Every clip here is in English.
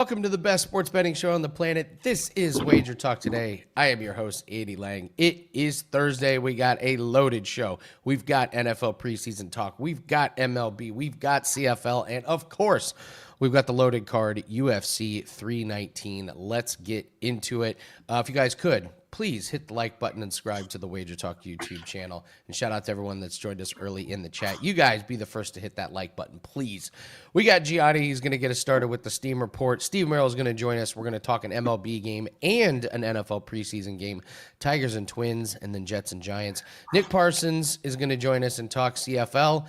Welcome to the best sports betting show on the planet. This is WagerTalk Today. I am your host, Andy Lang. It is Thursday. We got a loaded show. We've got NFL preseason talk. We've got MLB. We've got CFL. And, of course, we've got the loaded card, UFC 319. Let's get into it. If you guys could, please hit the like button and subscribe to the WagerTalk YouTube channel. And shout out to everyone that's joined us early in the chat. You guys be the first to hit that like button, please. We got Gianni. He's going to get us started with the Steam report. Steve Merril is going to join us. We're going to talk an MLB game and an NFL preseason game. Tigers and Twins, and then Jets and Giants. Nick Parsons is going to join us and talk CFL.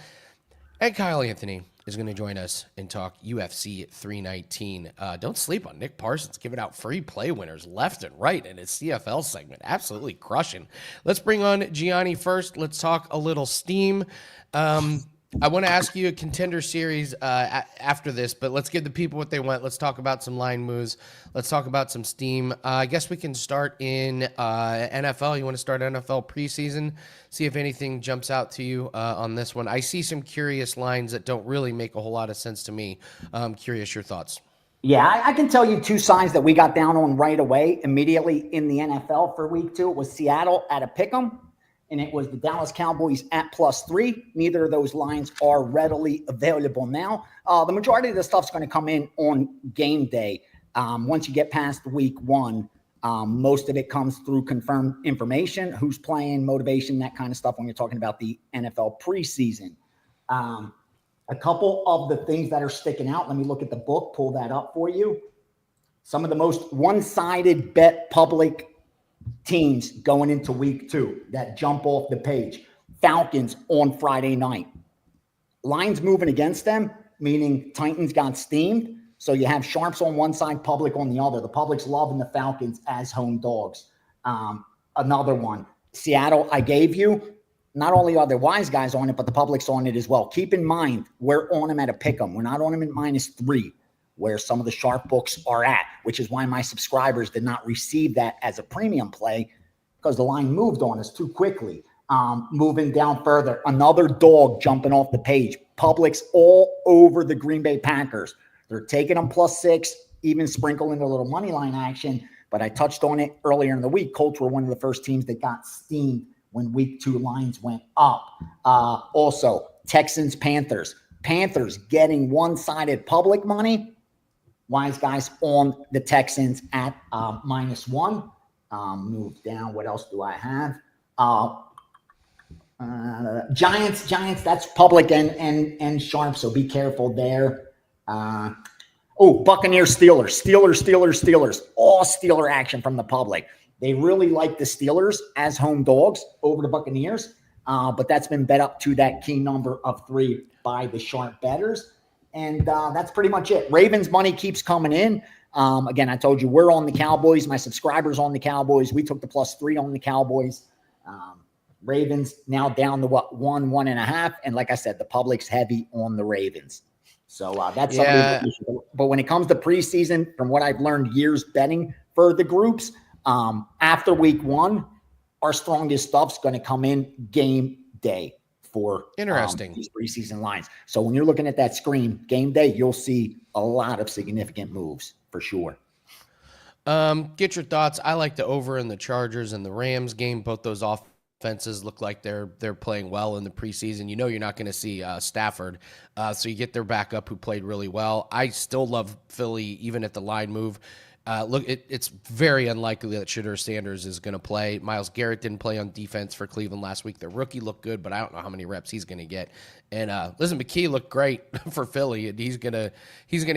And Kyle Anthony is going to join us and talk UFC 319. Don't sleep on Nick Parsons giving out free play winners left and right in his CFL segment. Absolutely crushing. Let's bring on Gianni first. Let's talk a little Steam. I want to ask you a Contender Series after this, but let's give the people what they want. Let's talk about some line moves. Let's talk about some Steam. I guess we can start in NFL. You want to start NFL preseason? See if anything jumps out to you on this one. I see some curious lines that don't really make a whole lot of sense to me. I'm curious your thoughts. Yeah, I can tell you two signs that we got down on right away immediately in the NFL for week 2. It was Seattle at a pick'em, and it was the Dallas Cowboys at +3. Neither of those lines are readily available now. The majority of the stuff's going to come in on game day. Once you get past week 1, most of it comes through confirmed information, who's playing, motivation, that kind of stuff when you're talking about the NFL preseason. A couple of the things that are sticking out, let me look at the book, pull that up for you. Some of the most one-sided bet public teams going into week 2 that jump off the page. Falcons on Friday night. Lines moving against them, meaning Titans got steamed. So you have sharps on one side, public on the other. The public's loving the Falcons as home dogs. Another one, Seattle, I gave you. Not only are there wise guys on it, but the public's on it as well. Keep in mind, we're on them at a pick'em. We're not on them at -3. Where some of the sharp books are at, which is why my subscribers did not receive that as a premium play because the line moved on us too quickly. Moving down further, another dog jumping off the page. Publix all over the Green Bay Packers. They're taking them +6, even sprinkling a little money line action. But I touched on it earlier in the week. Colts were one of the first teams that got steamed when week 2 lines went up. Also, Texans, Panthers. Panthers getting one-sided public money. Wise guys on the Texans at -1. Move down. What else do I have? Giants, that's public and sharp, so be careful there. Buccaneers, Steelers. All Steeler action from the public. They really like the Steelers as home dogs over the Buccaneers, but that's been bet up to that key number of 3 by the sharp bettors. And that's pretty much it. Ravens money keeps coming in. Again, I told you we're on the Cowboys. My subscribers on the Cowboys. We took the +3 on the Cowboys. Ravens now down to 1.5. And like I said, the public's heavy on the Ravens. So that's something. But when it comes to preseason, from what I've learned years betting for the groups, after week 1, our strongest stuff's going to come in game day for these preseason lines. So when you're looking at that screen, game day, you'll see a lot of significant moves for sure. Get your thoughts. I like the over in the Chargers and the Rams game. Both those offenses look like they're playing well in the preseason. You know you're not going to see Stafford, so you get their backup who played really well. I still love Philly even at the line move. Look, it's very unlikely that Shaddeur Sanders is going to play. Myles Garrett didn't play on defense for Cleveland last week. Their rookie looked good, but I don't know how many reps he's going to get. And listen, McKee looked great for Philly, and he's gonna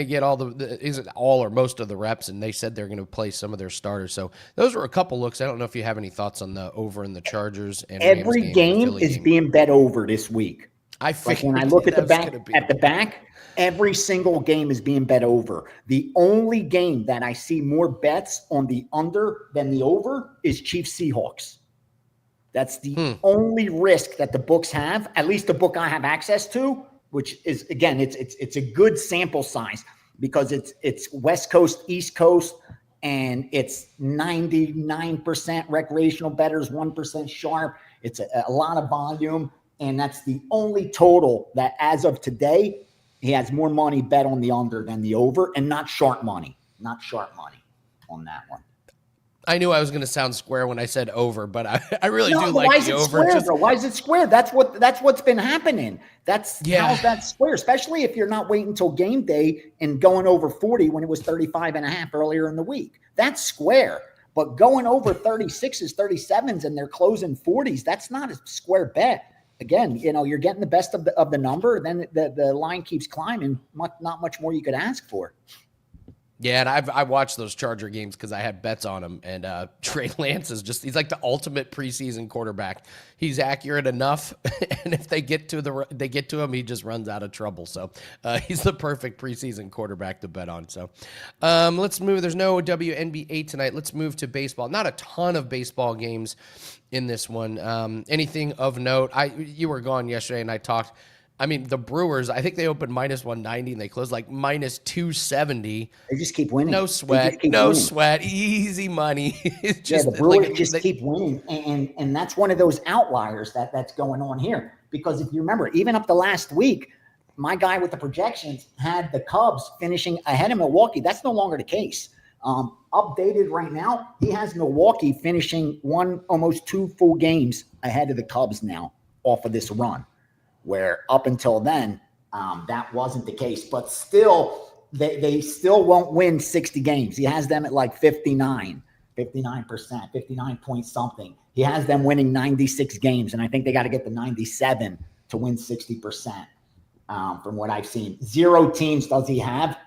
get all or most of the reps. And they said they're going to play some of their starters. So those were a couple looks. I don't know if you have any thoughts on the over in the Chargers and every Rams game is being bet over this week. I figured when I look at the back. Every single game is being bet over. The only game that I see more bets on the under than the over is Chiefs Seahawks. That's the only risk that the books have, at least the book I have access to, which is, again, it's a good sample size because it's West Coast, East Coast, and it's 99% recreational bettors, 1% sharp. It's a lot of volume, and that's the only total that as of today, he has more money bet on the under than the over, and not sharp money. not sharp money on that one. I knew I was going to sound square when I said over, but I really do Why like is the it over. Square, bro? Why is it square? That's what's been happening. How's that square? Especially if you're not waiting until game day and going over 40 when it was 35.5 earlier in the week. That's square. But going over 36s, 37s, and they're closing 40s, that's not a square bet. Again, you're getting the best of the number, then the line keeps climbing. Not much more you could ask for. Yeah, and I watched those Charger games because I had bets on him, and Trey Lance he's like the ultimate preseason quarterback. He's accurate enough, and if they get to him, he just runs out of trouble. So he's the perfect preseason quarterback to bet on. So let's move. There's no WNBA tonight. Let's move to baseball. Not a ton of baseball games in this one. Anything of note? You were gone yesterday, and I talked. I mean, the Brewers, I think they opened minus 190 and they closed like minus 270. They just keep winning. No sweat. Easy money. The Brewers keep winning. And that's one of those outliers that's going on here. Because if you remember, even up to last week, my guy with the projections had the Cubs finishing ahead of Milwaukee. That's no longer the case. Updated right now, he has Milwaukee finishing almost 2 full games ahead of the Cubs now off of this run. Where up until then, that wasn't the case. But still, they still won't win 60 games. He has them at like 59%, 59 point something. He has them winning 96 games, and I think they got to get to 97 to win 60%, from what I've seen. 0 teams does he have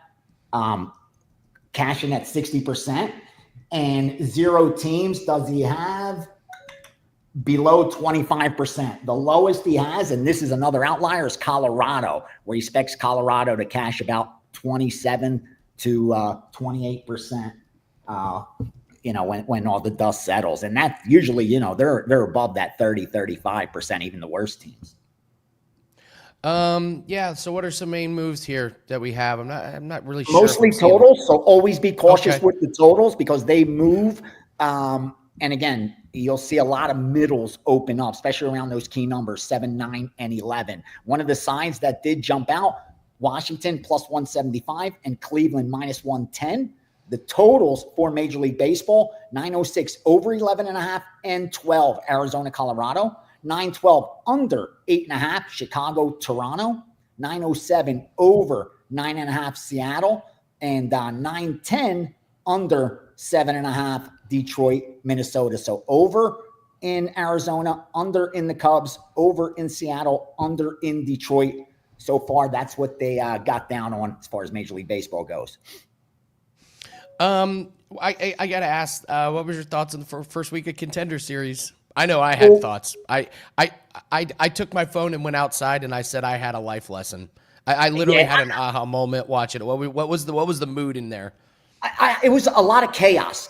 cashing at 60%, and 0 teams does he have below 25%. The lowest he has, and this is another outlier, is Colorado, where he expects Colorado to cash about 27 to 28%, when all the dust settles. And that usually, they're above that 30, 35%, even the worst teams. So what are some main moves here that we have? I'm not really sure. Mostly totals, so always be cautious with the totals because they move. And again, you'll see a lot of middles open up, especially around those key numbers, 7, 9, and 11. One of the signs that did jump out, Washington plus 175 and Cleveland minus 110. The totals for Major League Baseball, 906 over 11.5 and 12, Arizona, Colorado. 912 under 8.5, Chicago, Toronto. 907 over 9.5, Seattle. And 910 under 7.5, Detroit, Minnesota. So over in Arizona, under in the Cubs, over in Seattle, under in Detroit. So far, that's what they got down on as far as Major League Baseball goes. I got to ask, what was your thoughts on the first week of Contender Series? I know I had thoughts. I took my phone and went outside and I said I had a life lesson. I literally had an aha moment watching it. What was the mood in there? It was a lot of chaos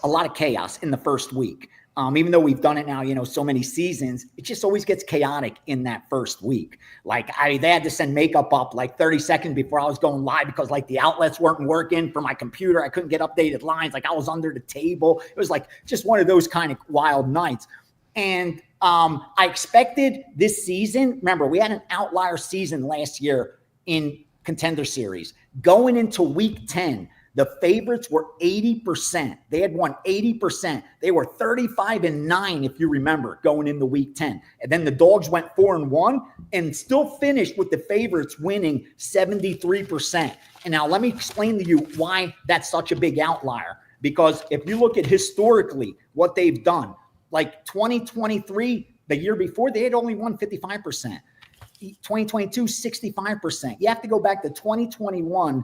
in the first week. Even though we've done it now, so many seasons, it just always gets chaotic in that first week. Like they had to send makeup up like 30 seconds before I was going live because like the outlets weren't working for my computer. I couldn't get updated lines. Like I was under the table. It was like just one of those kind of wild nights. And I expected this season. Remember, we had an outlier season last year in Contender Series. Going into week 10, the favorites were 80%. They had won 80%. They were 35-9, if you remember, going into week 10. And then the dogs went 4-1 and still finished with the favorites winning 73%. And now let me explain to you why that's such a big outlier. Because if you look at historically what they've done, like 2023, the year before, they had only won 55%. 2022, 65%. You have to go back to 2021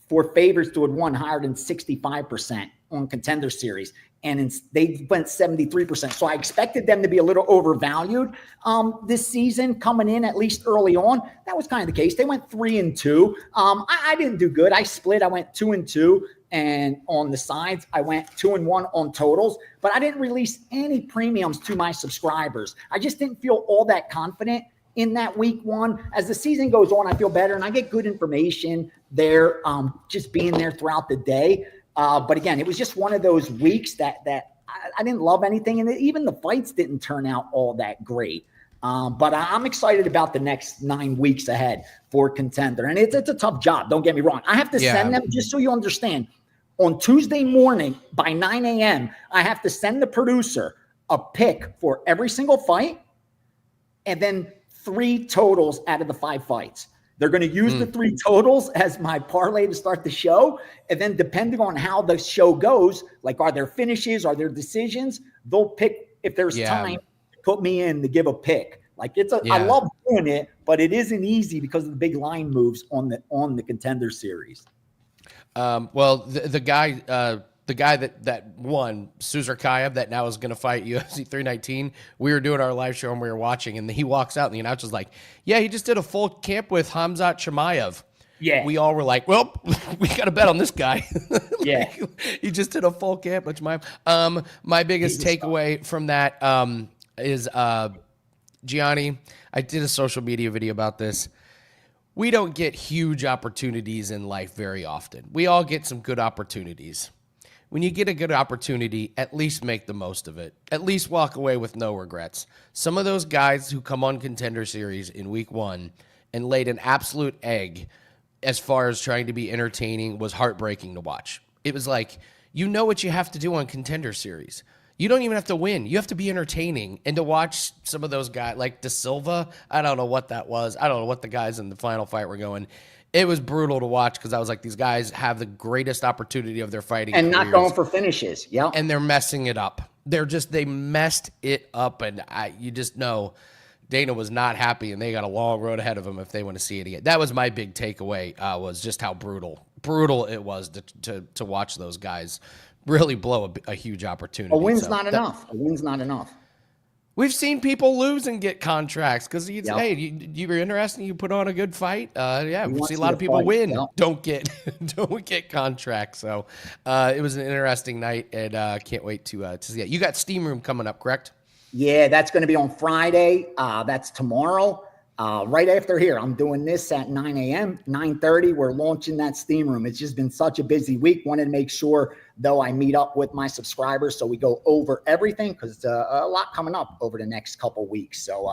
for favorites to have won higher than 65% on Contender Series. And they went 73%. So I expected them to be a little overvalued this season coming in, at least early on. That was kind of the case. They went 3-2. I didn't do good. I split. I went 2-2. And on the sides, I went 2-1 on totals. But I didn't release any premiums to my subscribers. I just didn't feel all that confident in that week 1. As the season goes on, I feel better and I get good information there, just being there throughout the day. But again, it was just one of those weeks that I didn't love anything. And even the fights didn't turn out all that great. But I'm excited about the next 9 weeks ahead for Contender. And it's a tough job. Don't get me wrong. I have to send them, just so you understand, On Tuesday morning by 9 a.m., I have to send the producer a pick for every single fight and then 3 totals out of the 5 fights. They're going to use the 3 totals as my parlay to start the show. And then depending on how the show goes, like are there finishes, are there decisions, they'll pick, if there's time, put me in to give a pick. Like I love doing it, but it isn't easy because of the big line moves on the Contender Series. Well, the guy that won, Suzarkayev, that now is going to fight UFC 319. We were doing our live show and we were watching, and he walks out and the announcer's like, "Yeah, he just did a full camp with Khamzat Chimaev." Yeah, we all were like, "Well, we got to bet on this guy." Yeah, he just did a full camp with Chimaev. My biggest takeaway from that is Gianni. I did a social media video about this. We don't get huge opportunities in life very often. We all get some good opportunities. When you get a good opportunity, at least make the most of it. At least walk away with no regrets. Some of those guys who come on Contender Series in week 1 and laid an absolute egg as far as trying to be entertaining was heartbreaking to watch. It was like, you know what you have to do on Contender Series. You don't even have to win. You have to be entertaining. And to watch some of those guys, like Da Silva, I don't know what that was. I don't know what the guys in the final fight were going. It was brutal to watch because I was like, these guys have the greatest opportunity of their fighting and careers, not going for finishes. Yeah, and they're messing it up. They messed it up, and you just know Dana was not happy, and they got a long road ahead of them if they want to see it again. That was my big takeaway, was just how brutal it was to watch those guys really blow a huge opportunity. A win's not enough. A win's not enough. We've seen people lose and get contracts because hey, you're interested, you put on a good fight. We see a lot of people win, don't get contracts. So it was an interesting night, and can't wait to see it. You got Steam Room coming up, correct? Yeah, that's going to be on Friday. That's tomorrow. Right after here, I'm doing this at 9 a.m., 9:30. We're launching that Steam Room. It's just been such a busy week. Wanted to make sure, though, I meet up with my subscribers so we go over everything because a lot coming up over the next couple weeks. So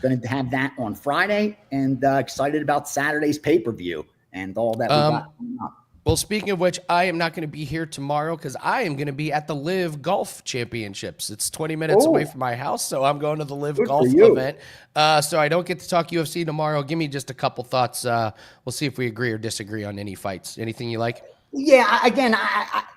going to have that on Friday, and excited about Saturday's pay-per-view and all that we got coming up. Well, speaking of which, I am not going to be here tomorrow because I am going to be at the Live Golf Championships. It's 20 minutes away from my house, so I'm going to the Live Golf event. So I don't get to talk UFC tomorrow. Give me just a couple thoughts. We'll see if we agree or disagree on any fights. Anything you like? Yeah, again,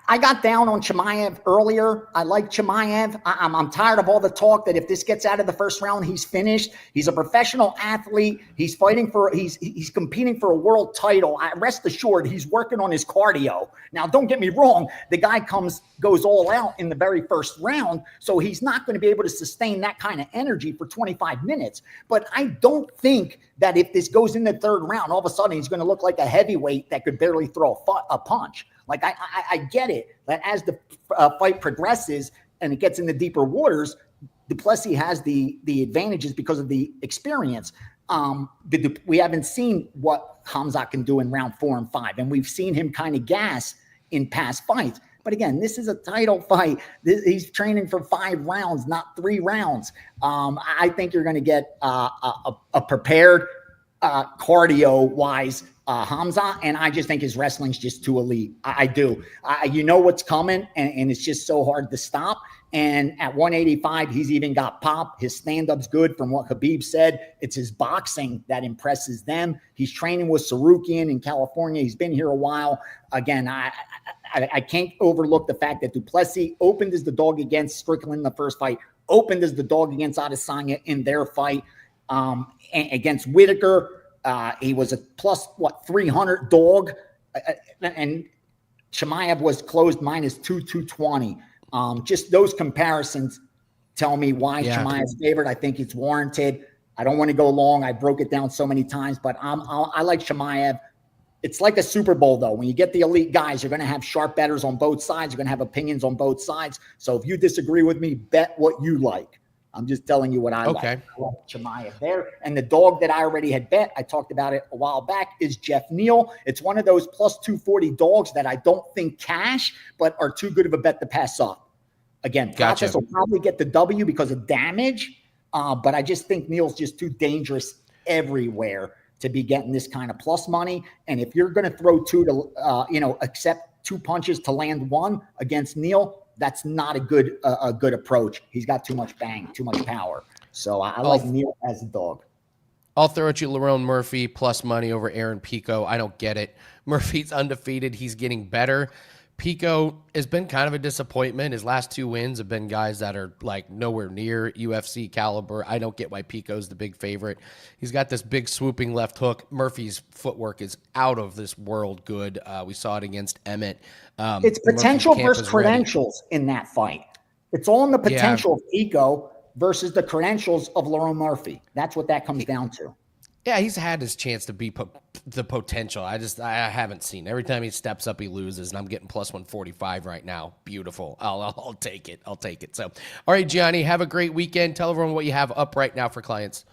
I got down on Chimaev earlier. I like Chimaev. I'm tired of all the talk that if this gets out of the first round, he's finished. He's a professional athlete. He's fighting he's competing for a world title. Rest assured, he's working on his cardio. Now, don't get me wrong. The guy goes all out in the very first round, so he's not going to be able to sustain that kind of energy for 25 minutes. But I don't think that if this goes in the third round, all of a sudden he's going to look like a heavyweight that could barely throw a punch. Like I get it that as the fight progresses and it gets in the deeper waters, Du Plessis has the advantages because of the experience. We haven't seen what Khamzat can do in round 4 and 5, and we've seen him kind of gas in past fights. But again, this is a title fight. He's training for 5 rounds, not 3 rounds. I think you're going to get a prepared cardio-wise Khamzat, and I just think his wrestling's just too elite. I do. You know what's coming, and it's just so hard to stop. And at 185, he's even got pop. His stand-up's good from what Khabib said. It's his boxing that impresses them. He's training with Sarukian in California. He's been here a while. Again, I can't overlook the fact that Du Plessis opened as the dog against Strickland in the first fight, opened as the dog against Adesanya in their fight. Against Whitaker, he was a plus 300 dog, and Chimaev was closed minus 220. Just those comparisons tell me why Chimaev's favored. I think it's warranted. I don't want to go long. I broke it down so many times, but I like Chimaev. It's like a Super Bowl, though. When you get the elite guys, you're going to have sharp bettors on both sides. You're going to have opinions on both sides. So if you disagree with me, bet what you like. I'm just telling you what I like. I like Chimaev there. And the dog that I already had bet, I talked about it a while back, is Jeff Neal. It's one of those plus 240 dogs that I don't think cash, but are too good of a bet to pass up. Again, Parsons will probably get the W because of damage, but I just think Neal's just too dangerous everywhere to be getting this kind of plus money. And if you're going to throw 2 to, accept two punches to land one against Neal. That's not a good approach. He's got too much bang, too much power. So I like Neal as a dog. I'll throw at you Lerone Murphy plus money over Aaron Pico. I don't get it. Murphy's undefeated. He's getting better. Pico has been kind of a disappointment. His last two wins have been guys that are like nowhere near UFC caliber. I don't get why Pico's the big favorite. He's got this big swooping left hook. Murphy's footwork is out of this world good. We saw it against Emmett. It's potential versus credentials in that fight. It's all in the potential of Pico versus the credentials of Lerone Murphy. That's what that comes down to. Yeah, he's had his chance to be the potential. I haven't seen. Every time he steps up, he loses, and I'm getting plus 145 right now. Beautiful. I'll take it. I'll take it. So, all right, Gianni, have a great weekend. Tell everyone what you have up right now for clients.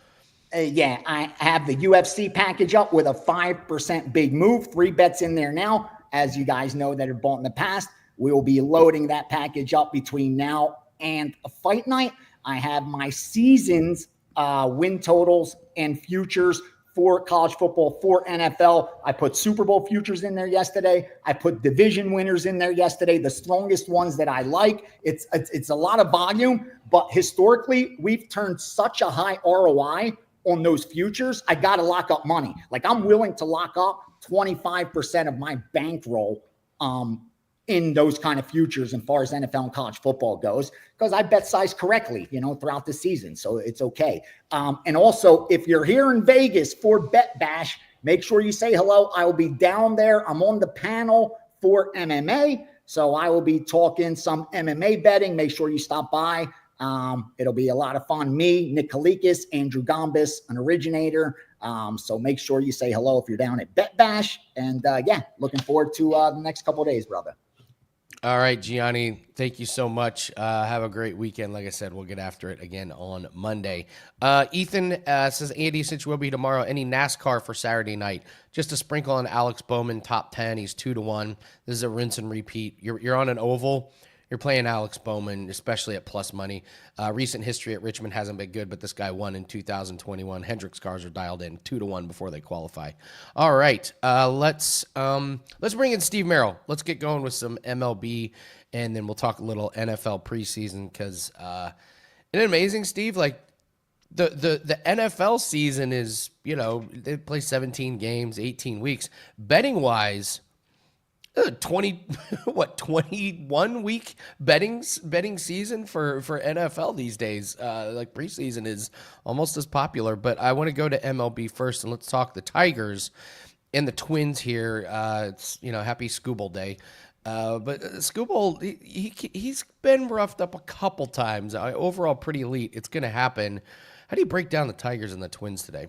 Yeah, I have the UFC package up with a 5% big move. 3 bets in there now. As you guys know that have bought in the past, we will be loading that package up between now and a fight night. I have my season's win totals and futures for college football, for NFL. I put Super Bowl futures in there yesterday. I put division winners in there yesterday, the strongest ones that I like. It's a lot of volume, but historically, we've turned such a high ROI on those futures. I got to lock up money. Like, I'm willing to lock up 25% of my bankroll in those kind of futures as far as NFL and college football goes, because I bet size correctly, throughout the season. So it's okay. And also, if you're here in Vegas for Bet Bash, make sure you say hello. I will be down there. I'm on the panel for MMA. So I will be talking some MMA betting. Make sure you stop by. It'll be a lot of fun. Me, Nick Kalikas, Andrew Gombis, an originator. So make sure you say hello if you're down at Bet Bash. And looking forward to the next couple of days, brother. All right, Gianni, thank you so much. Have a great weekend. Like I said, we'll get after it again on Monday. Ethan says, Andy, since you will be tomorrow, any NASCAR for Saturday night? Just a sprinkle on Alex Bowman, top 10. He's 2-1. This is a rinse and repeat. You're on an oval. You're playing Alex Bowman, especially at plus money. Recent history at Richmond hasn't been good, but this guy won in 2021. Hendrick's cars are dialed in 2-1 before they qualify. All right, let's bring in Steve Merril. Let's get going with some MLB, and then we'll talk a little NFL preseason because isn't it amazing, Steve? Like the NFL season is, they play 17 games, 18 weeks. Betting wise, 21 week betting season for NFL these days. Like preseason is almost as popular, but I want to go to MLB first and let's talk the Tigers and the Twins here. It's, happy Scooble Day. But Scooble, he's been roughed up a couple times. Overall pretty elite. It's going to happen. How do you break down the Tigers and the Twins today?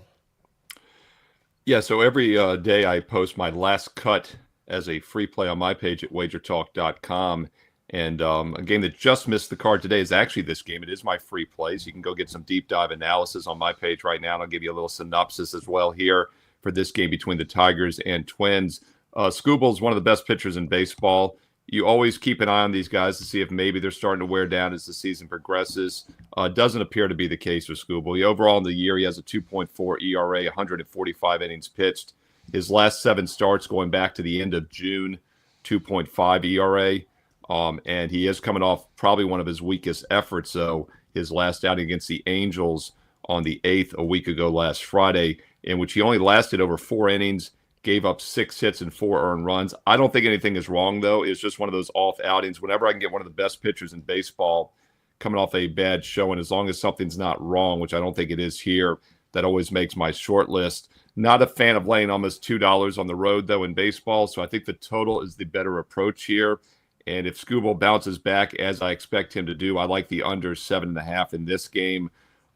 Yeah. So every day I post my last cut as a free play on my page at WagerTalk.com. And a game that just missed the card today is actually this game. It is my free play, so you can go get some deep dive analysis on my page right now. And I'll give you a little synopsis as well here for this game between the Tigers and Twins. Scooble is one of the best pitchers in baseball. You always keep an eye on these guys to see if maybe they're starting to wear down as the season progresses. Doesn't appear to be the case with Scooble. Overall in the year, he has a 2.4 ERA, 145 innings pitched. His last 7 starts going back to the end of June, 2.5 ERA. And he is coming off probably one of his weakest efforts. So his last outing against the Angels on the 8th, a week ago last Friday, in which he only lasted over 4 innings, gave up 6 hits and 4 earned runs. I don't think anything is wrong, though. It's just one of those off outings. Whenever I can get one of the best pitchers in baseball coming off a bad show, and as long as something's not wrong, which I don't think it is here, that always makes my short list. Not a fan of laying almost $2 on the road, though, in baseball. So I think the total is the better approach here. And if Scooble bounces back, as I expect him to do, I like the under 7.5 in this game.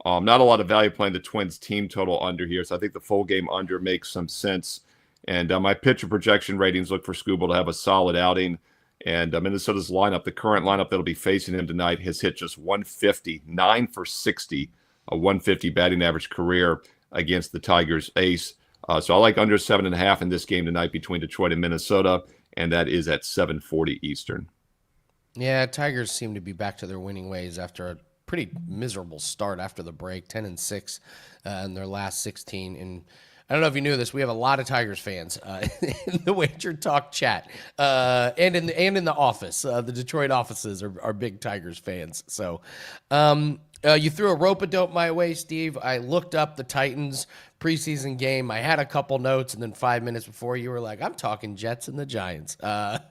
Not a lot of value playing the Twins team total under here. So I think the full game under makes some sense. And my pitcher projection ratings look for Scooble to have a solid outing. And Minnesota's lineup, the current lineup that'll be facing him tonight, has hit just 150, 9 for 60, a 150 batting average career against the Tigers ace. So I like under 7.5 in this game tonight between Detroit and Minnesota, and that is at 7:40 Eastern. Yeah, Tigers seem to be back to their winning ways after a pretty miserable start after the break, 10-6 in their last 16. And I don't know if you knew this. We have a lot of Tigers fans in the Wager Talk chat, and in the office. The Detroit offices are big Tigers fans. So, you threw a rope-a-dope my way, Steve. I looked up the Titans preseason game. I had a couple notes, and then 5 minutes before you were like, I'm talking Jets and the Giants.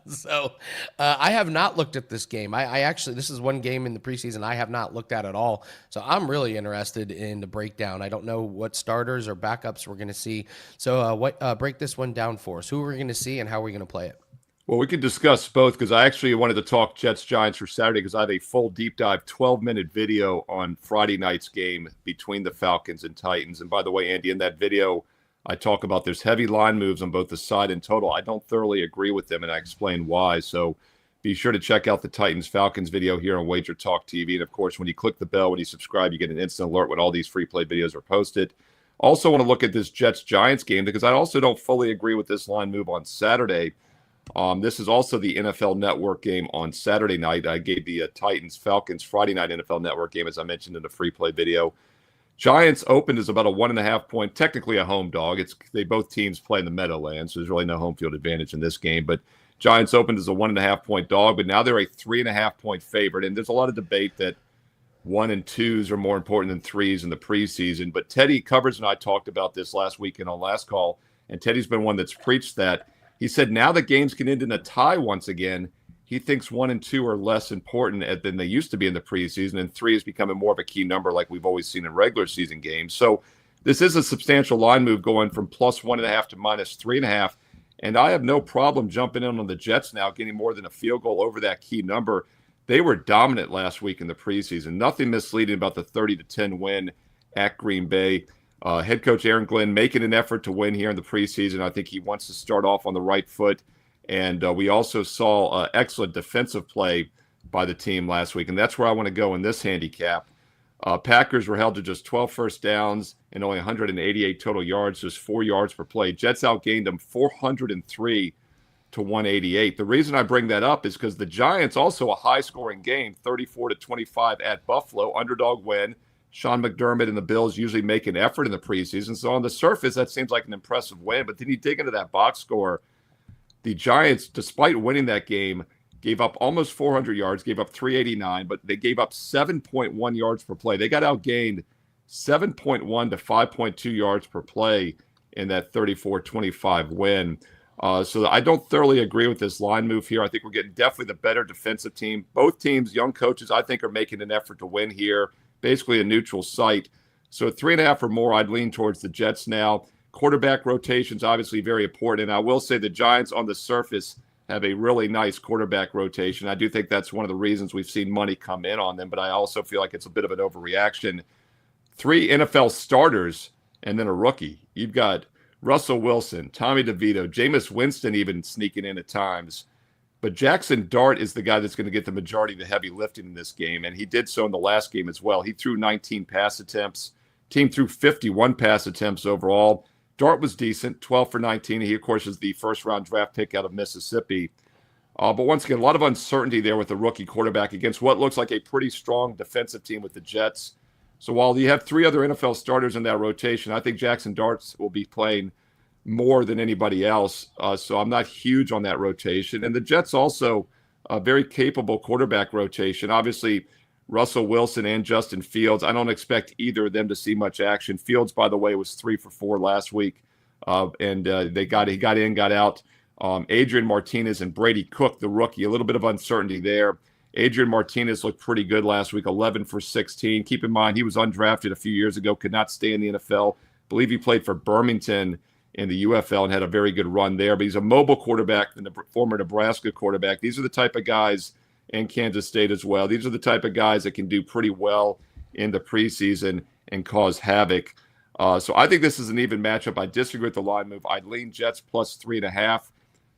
So I have not looked at this game. I actually, this is one game in the preseason I have not looked at all. So I'm really interested in the breakdown. I don't know what starters or backups we're going to see. So break this one down for us. Who are we going to see and how are we going to play it? Well, we can discuss both because I actually wanted to talk Jets-Giants for Saturday because I have a full deep dive 12-minute video on Friday night's game between the Falcons and Titans. And by the way, Andy, in that video, I talk about there's heavy line moves on both the side and total. I don't thoroughly agree with them, and I explain why. So be sure to check out the Titans-Falcons video here on Wager Talk TV. And, of course, when you click the bell, when you subscribe, you get an instant alert when all these free play videos are posted. Also want to look at this Jets-Giants game because I also don't fully agree with this line move on Saturday. This is also the NFL Network game on Saturday night. I gave the Titans-Falcons Friday night NFL Network game, as I mentioned in the free play video. Giants opened as about a 1.5 point, technically a home dog. They both teams play in the Meadowlands, so there's really no home field advantage in this game. But Giants opened as a 1.5 point dog, but now they're a 3.5 point favorite. And there's a lot of debate that 1 and 2s are more important than 3s in the preseason. But Teddy Covers and I talked about this last weekend on Last Call, and Teddy's been one that's preached that. He said now that games can end in a tie once again, he thinks 1 and 2 are less important than they used to be in the preseason, and 3 is becoming more of a key number like we've always seen in regular season games. So this is a substantial line move going from plus 1.5 to minus 3.5, and I have no problem jumping in on the Jets now, getting more than a field goal over that key number. They were dominant last week in the preseason. Nothing misleading about the 30-10 win at Green Bay. Head coach Aaron Glenn making an effort to win here in the preseason. I think he wants to start off on the right foot. And we also saw excellent defensive play by the team last week. And that's where I want to go in this handicap. Packers were held to just 12 first downs and only 188 total yards, just 4 yards per play. Jets outgained them 403 to 188. The reason I bring that up is because the Giants, also a high-scoring game, 34-25 at Buffalo, underdog win. Sean McDermott and the Bills usually make an effort in the preseason. So on the surface, that seems like an impressive win. But then you dig into that box score. The Giants, despite winning that game, gave up almost 400 yards, gave up 389, but they gave up 7.1 yards per play. They got outgained 7.1 to 5.2 yards per play in that 34-25 win. So I don't thoroughly agree with this line move here. I think we're getting definitely the better defensive team. Both teams, young coaches, I think are making an effort to win here. Basically a neutral site. So at 3.5 or more, I'd lean towards the Jets now. Quarterback rotations obviously very important. And I will say the Giants on the surface have a really nice quarterback rotation. I do think that's one of the reasons we've seen money come in on them, but I also feel like it's a bit of an overreaction. 3 NFL starters and then a rookie. You've got Russell Wilson, Tommy DeVito, Jameis Winston even sneaking in at times. But Jaxson Dart is the guy that's going to get the majority of the heavy lifting in this game, and he did so in the last game as well. He threw 19 pass attempts. Team threw 51 pass attempts overall. Dart was decent, 12 for 19. He, of course, is the first-round draft pick out of Mississippi. But once again, a lot of uncertainty there with the rookie quarterback against what looks like a pretty strong defensive team with the Jets. So while you have 3 other NFL starters in that rotation, I think Jaxson Dart will be playing more than anybody else. So I'm not huge on that rotation. And the Jets also a very capable quarterback rotation. Obviously, Russell Wilson and Justin Fields. I don't expect either of them to see much action. Fields, by the way, was 3 for 4 last week. He got in, got out. Adrian Martinez and Brady Cook, the rookie, a little bit of uncertainty there. Adrian Martinez looked pretty good last week, 11 for 16. Keep in mind, he was undrafted a few years ago, could not stay in the NFL. I believe he played for Birmingham in the UFL and had a very good run there. But he's a mobile quarterback, the former Nebraska quarterback. These are the type of guys, and Kansas State as well. These are the type of guys that can do pretty well in the preseason and cause havoc. So I think this is an even matchup. I disagree with the line move. I'd lean Jets plus 3.5.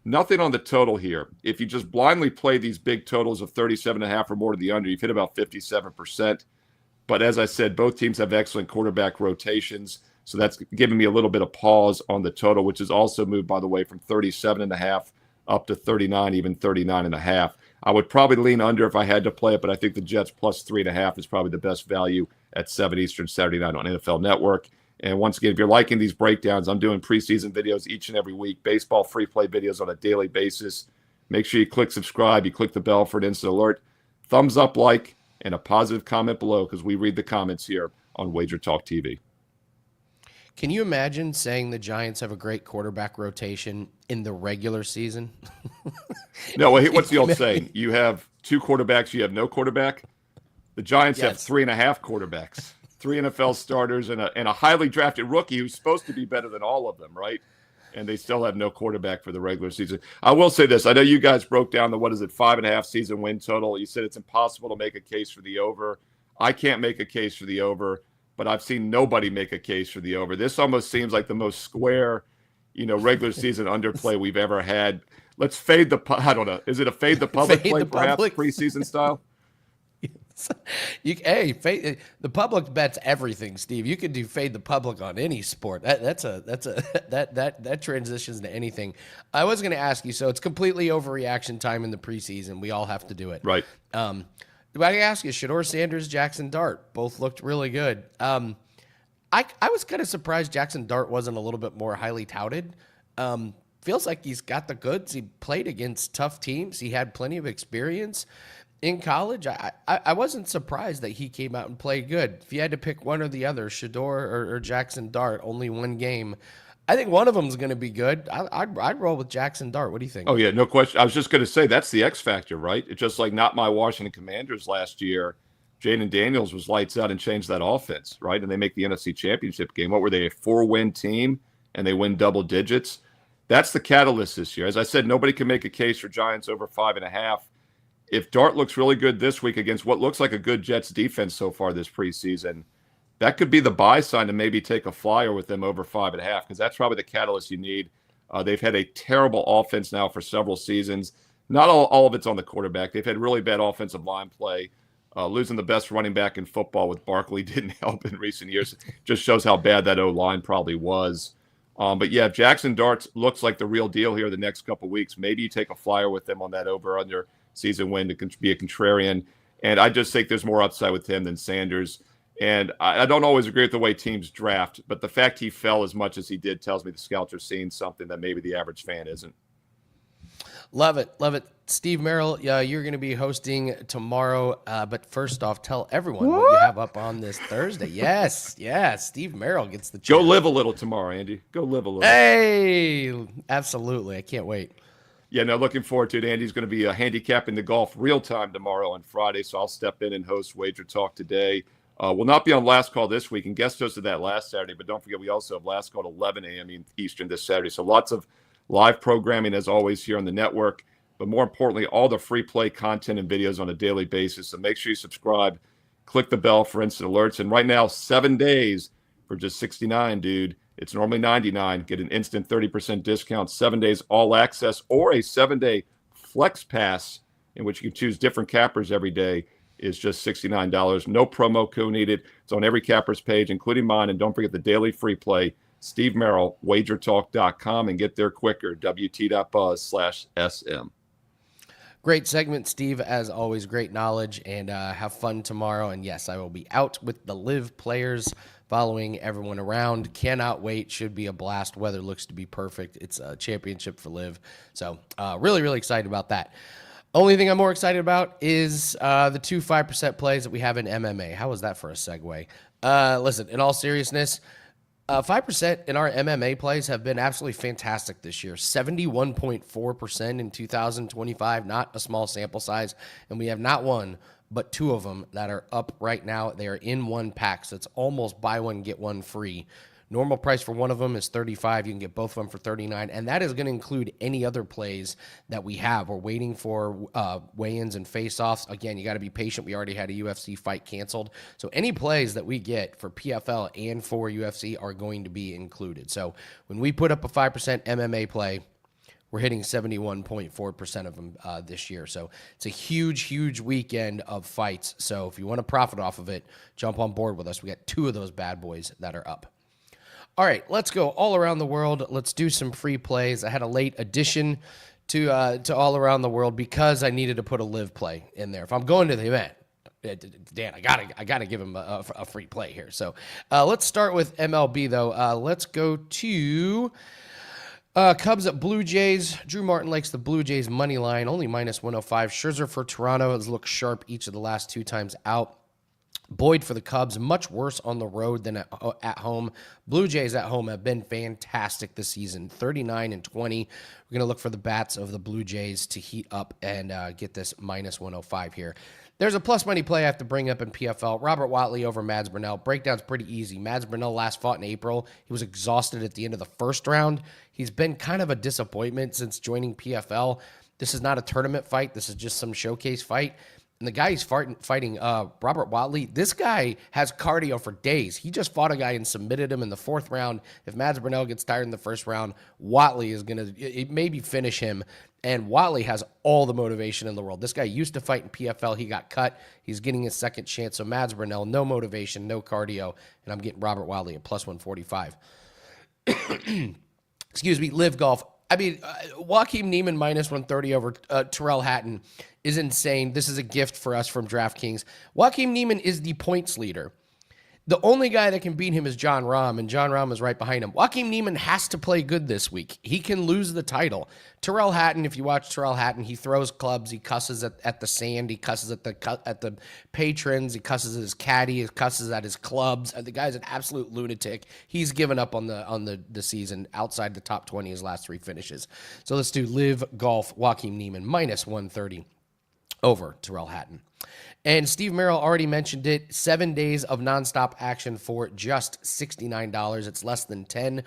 Nothing on the total here. If you just blindly play these big totals of 37.5 or more to the under, you've hit about 57%. But as I said, both teams have excellent quarterback rotations. So that's giving me a little bit of pause on the total, which is also moved, by the way, from 37.5 up to 39, even 39.5. I would probably lean under if I had to play it, but I think the Jets plus 3.5 is probably the best value at 7 Eastern Saturday night on NFL Network. And once again, if you're liking these breakdowns, I'm doing preseason videos each and every week, baseball free play videos on a daily basis. Make sure you click subscribe, you click the bell for an instant alert, thumbs up, like, and a positive comment below because we read the comments here on Wager Talk TV. Can you imagine saying the Giants have a great quarterback rotation in the regular season? No, what's the old saying? You have two quarterbacks, you have no quarterback. The Giants have 3.5 quarterbacks, 3 NFL starters, and a highly drafted rookie who's supposed to be better than all of them, right? And they still have no quarterback for the regular season. I will say this. I know you guys broke down the, 5.5 season win total. You said it's impossible to make a case for the over. I can't make a case for the over, but I've seen nobody make a case for the over. This almost seems like the most square, regular season underplay we've ever had. Let's fade the, I don't know. Is it a fade the public play, perhaps, preseason style? The public bets everything, Steve. You could do fade the public on any sport. That transitions to anything. I was going to ask you, so it's completely overreaction time in the preseason. We all have to do it, right? But I ask you, Shaddeur, Sanders, Jaxson, Dart, both looked really good. I was kind of surprised Jaxson Dart wasn't a little bit more highly touted. Feels like he's got the goods. He played against tough teams. He had plenty of experience in college. I wasn't surprised that he came out and played good. If you had to pick one or the other, Shaddeur or Jaxson Dart, only one game, I think one of them is going to be good. I'd roll with Jaxson Dart. What do you think? Oh, yeah, no question. I was just going to say that's the X factor, right? It's just like not my Washington Commanders last year. Jaden Daniels was lights out and changed that offense, right? And they make the NFC Championship game. What were they, a 4-win team, and they win double digits? That's the catalyst this year. As I said, nobody can make a case for Giants over 5.5. If Dart looks really good this week against what looks like a good Jets defense so far this preseason, that could be the buy sign to maybe take a flyer with them over 5.5, because that's probably the catalyst you need. They've had a terrible offense now for several seasons. Not all of it's on the quarterback. They've had really bad offensive line play. Losing the best running back in football with Barkley didn't help in recent years. Just shows how bad that O-line probably was. But yeah, if Jaxson Dart looks like the real deal here the next couple of weeks, maybe you take a flyer with them on that over-under season win to be a contrarian. And I just think there's more upside with him than Sanders. And I don't always agree with the way teams draft, but the fact he fell as much as he did tells me the scouts are seeing something that maybe the average fan isn't. Love it. Love it. Steve Merril, you're going to be hosting tomorrow. But first off, tell everyone what you have up on this Thursday. Yes. Steve Merril gets the chance. Go live a little tomorrow, Andy. Go live a little. Hey, absolutely. I can't wait. Yeah, no, looking forward to it. Andy's going to be handicapping the golf real time tomorrow on Friday, so I'll step in and host Wager Talk Today. We'll not be on Last Call this week, and guest hosted that last Saturday, but don't forget we also have Last Call at 11 a.m. Eastern this Saturday. So lots of live programming, as always, here on the network, but more importantly, all the free play content and videos on a daily basis. So make sure you subscribe, click the bell for instant alerts. And right now, 7 days for just $69, dude. It's normally $99. Get an instant 30% discount, 7 days all access, or a 7-day flex pass in which you can choose different cappers every day is just $69. No promo code needed. It's on every capper's page, including mine. And don't forget the daily free play, Steve Merril, WagerTalk.com, and get there quicker, WT.buzz/SM. Great segment, Steve. As always, great knowledge, and have fun tomorrow. And yes, I will be out with the live players, following everyone around. Cannot wait. Should be a blast. Weather looks to be perfect. It's a championship for live. So really, really excited about that. Only thing I'm more excited about is the 2 5% plays that we have in MMA. How was that for a segue? Listen, in all seriousness, 5% in our MMA plays have been absolutely fantastic this year. 71.4% in 2025, not a small sample size. And we have not one, but 2 of them that are up right now. They are in one pack, so it's almost buy one, get one free. Normal price for one of them is $35. You can get both of them for $39, and that is going to include any other plays that we have. We're waiting for weigh-ins and face-offs. Again, you got to be patient. We already had a UFC fight canceled, so any plays that we get for PFL and for UFC are going to be included. So when we put up a 5% MMA play, we're hitting 71.4% of them this year. So it's a huge, huge weekend of fights. So if you want to profit off of it, jump on board with us. We got 2 of those bad boys that are up. All right, let's go all around the world. Let's do some free plays. I had a late addition to all around the world because I needed to put a live play in there. If I'm going to the event, Dan, I gotta give him a free play here. So let's start with MLB though. Let's go to Cubs at Blue Jays. Drew Martin likes the Blue Jays money line, only -105. Scherzer for Toronto has looked sharp each of the last 2 times out. Boyd for the Cubs, much worse on the road than at home. Blue Jays at home have been fantastic this season, 39-20. We're going to look for the bats of the Blue Jays to heat up and get this -105 here. There's a plus money play I have to bring up in PFL. Robert Watley over Mads Burnell. Breakdown's pretty easy. Mads Burnell last fought in April. He was exhausted at the end of the first round. He's been kind of a disappointment since joining PFL. This is not a tournament fight. This is just some showcase fight. And the guy he's fighting, Robert Watley, this guy has cardio for days. He just fought a guy and submitted him in the 4th round. If Mads Burnell gets tired in the 1st round, Watley is going to maybe finish him. And Watley has all the motivation in the world. This guy used to fight in PFL. He got cut. He's getting his second chance. So Mads Burnell, no motivation, no cardio. And I'm getting Robert Watley at +145. Excuse me, Live Golf. I mean, Joaquin Neiman -130 over Tyrrell Hatton is insane. This is a gift for us from DraftKings. Joaquin Neiman is the points leader. The only guy that can beat him is John Rahm, and John Rahm is right behind him. Joaquin Neiman has to play good this week. He can lose the title. Tyrrell Hatton, if you watch Tyrrell Hatton, he throws clubs. He cusses at the sand. He cusses at the patrons. He cusses at his caddy. He cusses at his clubs. The guy's an absolute lunatic. He's given up on the season outside the top 20 his last 3 finishes. So let's do Live Golf Joaquin Neiman -130 over Tyrrell Hatton. And Steve Merril already mentioned it. 7 days of nonstop action for just $69. It's less than $10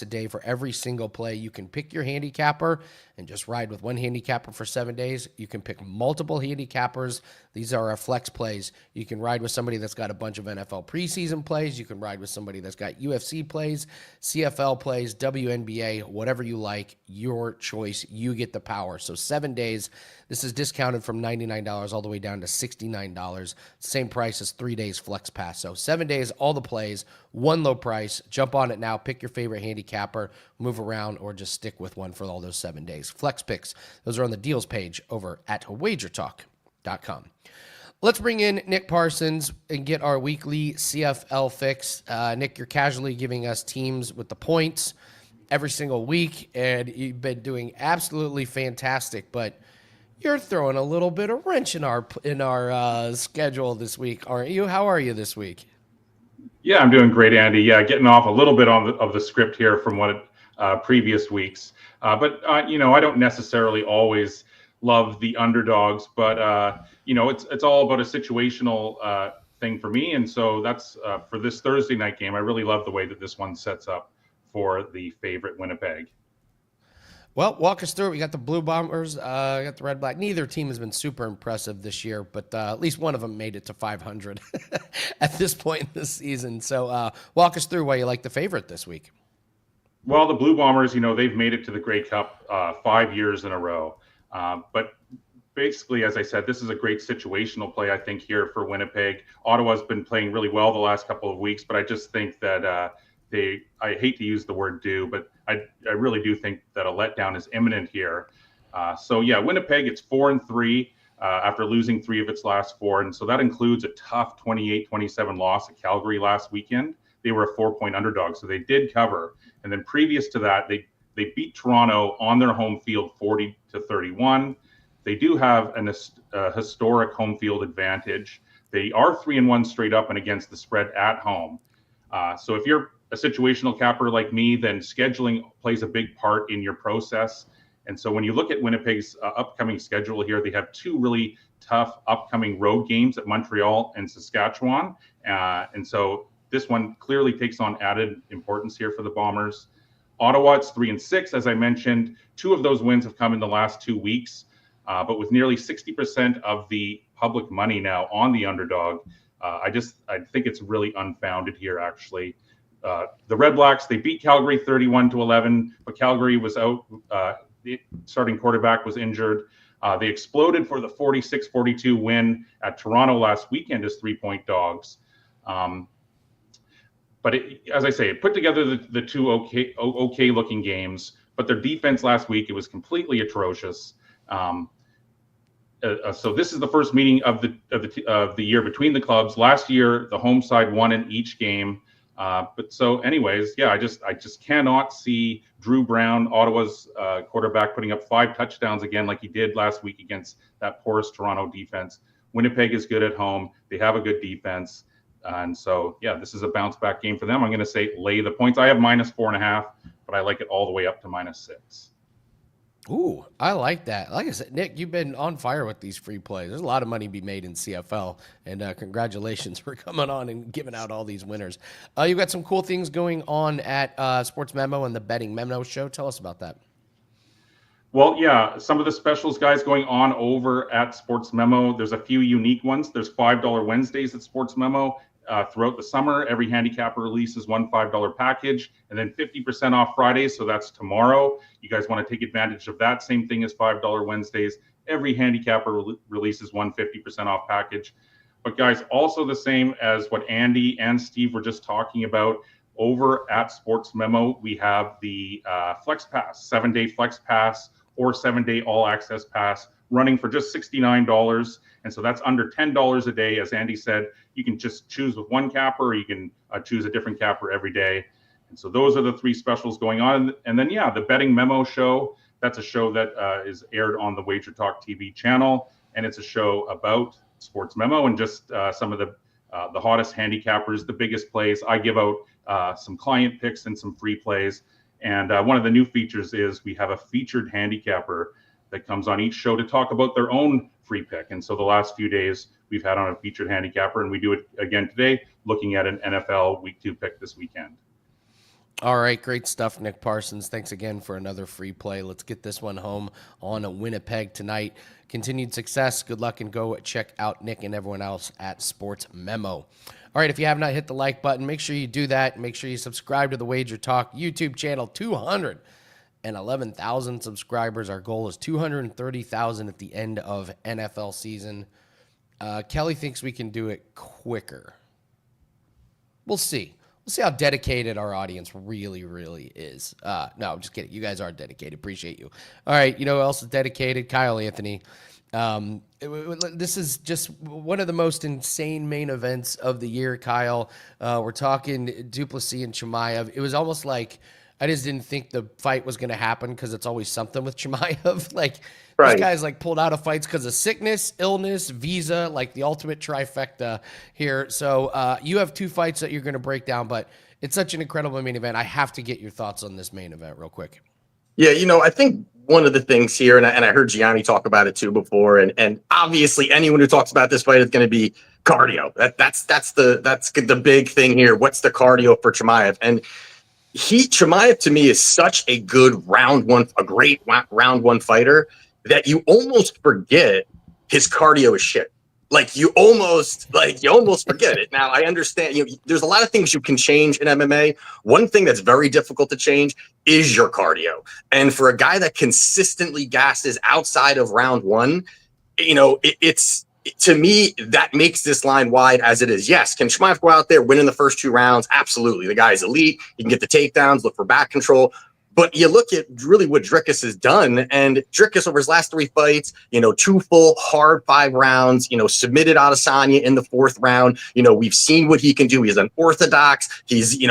a day for every single play. You can pick your handicapper and just ride with one handicapper for 7 days. You can pick multiple handicappers. These are our flex plays. You can ride with somebody that's got a bunch of NFL preseason plays. You can ride with somebody that's got UFC plays, CFL plays, WNBA, whatever you like, your choice. You get the power. So 7 days. This is discounted from $99 all the way down to $69. Same price as 3 days flex pass. So 7 days, all the plays, one low price. Jump on it now. Pick your favorite handicapper, move around, or just stick with one for all those 7 days. Flex picks, those are on the deals page over at WagerTalk.com. Let's bring in Nick Parsons and get our weekly CFL fix. Nick, you're casually giving us teams with the points every single week, and you've been doing absolutely fantastic, but you're throwing a little bit of wrench in our schedule this week, aren't you? How are you this week? Yeah, I'm doing great, Andy. Yeah, getting off a little bit of the script here from what previous weeks. But I don't necessarily always love the underdogs, but it's all about a situational thing for me. And so that's for this Thursday night game. I really love the way that this one sets up for the favorite Winnipeg. Well, walk us through it. We got the Blue Bombers, got the Red Black. Neither team has been super impressive this year, but at least one of them made it to 500 at this point in the season. So walk us through why you like the favorite this week. Well, the Blue Bombers, they've made it to the Grey Cup 5 years in a row. But basically, as I said, this is a great situational play, I think, here for Winnipeg. Ottawa's been playing really well the last couple of weeks, but I just think that I hate to use the word due, but I really do think that a letdown is imminent here. So yeah, Winnipeg, it's 4-3 after losing 3 of its last 4. And so that includes a tough 28-27 loss at Calgary last weekend. They were a 4-point underdog, so they did cover. And then previous to that, they beat Toronto on their home field 40-31. They do have a historic home field advantage. They are 3-1 straight up and against the spread at home. So if you're a situational capper like me, then scheduling plays a big part in your process. And so when you look at Winnipeg's upcoming schedule here, they have 2 really tough upcoming road games at Montreal and Saskatchewan. And so this one clearly takes on added importance here for the Bombers. Ottawa, it's 3-6, as I mentioned. 2 of those wins have come in the last 2 weeks. But with nearly 60% of the public money now on the underdog, I think it's really unfounded here, actually. The RedBlacks, they beat Calgary 31-11, but Calgary was out. The starting quarterback was injured. They exploded for the 46-42 win at Toronto last weekend as 3-point dogs. But as I say, it put together the 2 okay looking games, but their defense last week, it was completely atrocious. So this is the first meeting of the year between the clubs. Last year, the home side won in each game. But so, anyways, yeah, I just cannot see Drew Brown, Ottawa's quarterback, putting up 5 touchdowns again like he did last week against that porous Toronto defense. Winnipeg is good at home. They have a good defense. And so, yeah, this is a bounce back game for them. I'm going to say lay the points. I have -4.5, but I like it all the way up to -6. Ooh, I like that. Like I said, Nick, you've been on fire with these free plays. There's a lot of money to be made in CFL, and congratulations for coming on and giving out all these winners. You've got some cool things going on at Sports Memo and the Betting Memo show. Tell us about that. Well, yeah, some of the specials, guys, going on over at Sports Memo. There's a few unique ones. There's $5 Wednesdays at Sports Memo. Throughout the summer, every handicapper releases one $5 package, and then 50% off Fridays. So that's tomorrow. You guys want to take advantage of that. Same thing as $5 Wednesdays. Every handicapper releases one 50% off package. But guys, also the same as what Andy and Steve were just talking about, over at Sports Memo, we have the Flex Pass, 7-day Flex Pass or 7-day All Access Pass, running for just $69. And so that's under $10 a day. As Andy said, you can just choose with one capper, or you can choose a different capper every day. And so those are the 3 specials going on. And then, yeah, the Betting Memo show, that's a show that is aired on the WagerTalk TV channel. And it's a show about Sports Memo and just some of the hottest handicappers, the biggest plays. I give out some client picks and some free plays. And one of the new features is we have a featured handicapper that comes on each show to talk about their own free pick. And so the last few days we've had on a featured handicapper, and we do it again today, looking at an NFL Week 2 pick this weekend. All right, great stuff, Nick Parsons. Thanks again for another free play. Let's get this one home on Winnipeg tonight. Continued success, good luck, and go check out Nick and everyone else at Sports Memo. All right, if you have not hit the like button, make sure you do that. Make sure you subscribe to the Wager Talk YouTube channel. 211,000 subscribers. Our goal is 230,000 at the end of NFL season. Kelly thinks we can do it quicker. We'll see. We'll see how dedicated our audience really, really is. No, I'm just kidding. You guys are dedicated. Appreciate you. All right, you know who else is dedicated? Kyle Anthony. This is just one of the most insane main events of the year, Kyle. We're talking Duplessis and Chimaev. It was almost like I just didn't think the fight was going to happen because it's always something with Chimaev. Like, right. These guys like pulled out of fights because of sickness, illness, visa, like the ultimate trifecta here. So you have 2 fights that you're going to break down, but it's such an incredible main event. I have to get your thoughts on this main event real quick. Yeah, you know, I think one of the things here, and I heard Gianni talk about it too before, and obviously anyone who talks about this fight is going to be cardio. That's the big thing here. What's the cardio for Chimaev? And Chimaev to me is such a good a great round one fighter that you almost forget his cardio is shit. Like you almost forget it. Now I understand there's a lot of things you can change in MMA. One thing that's very difficult to change is your cardio. And for a guy that consistently gasses outside of round 1, it's to me, that makes this line wide as it is. Yes, can Chimaev go out there, win in the first 2 rounds? Absolutely. The guy is elite. He can get the takedowns, look for back control. But you look at really what Dricus has done, and Dricus over his last 3 fights, 2 full hard 5 rounds, submitted Adesanya in the 4th round. We've seen what he can do. He's unorthodox. He's,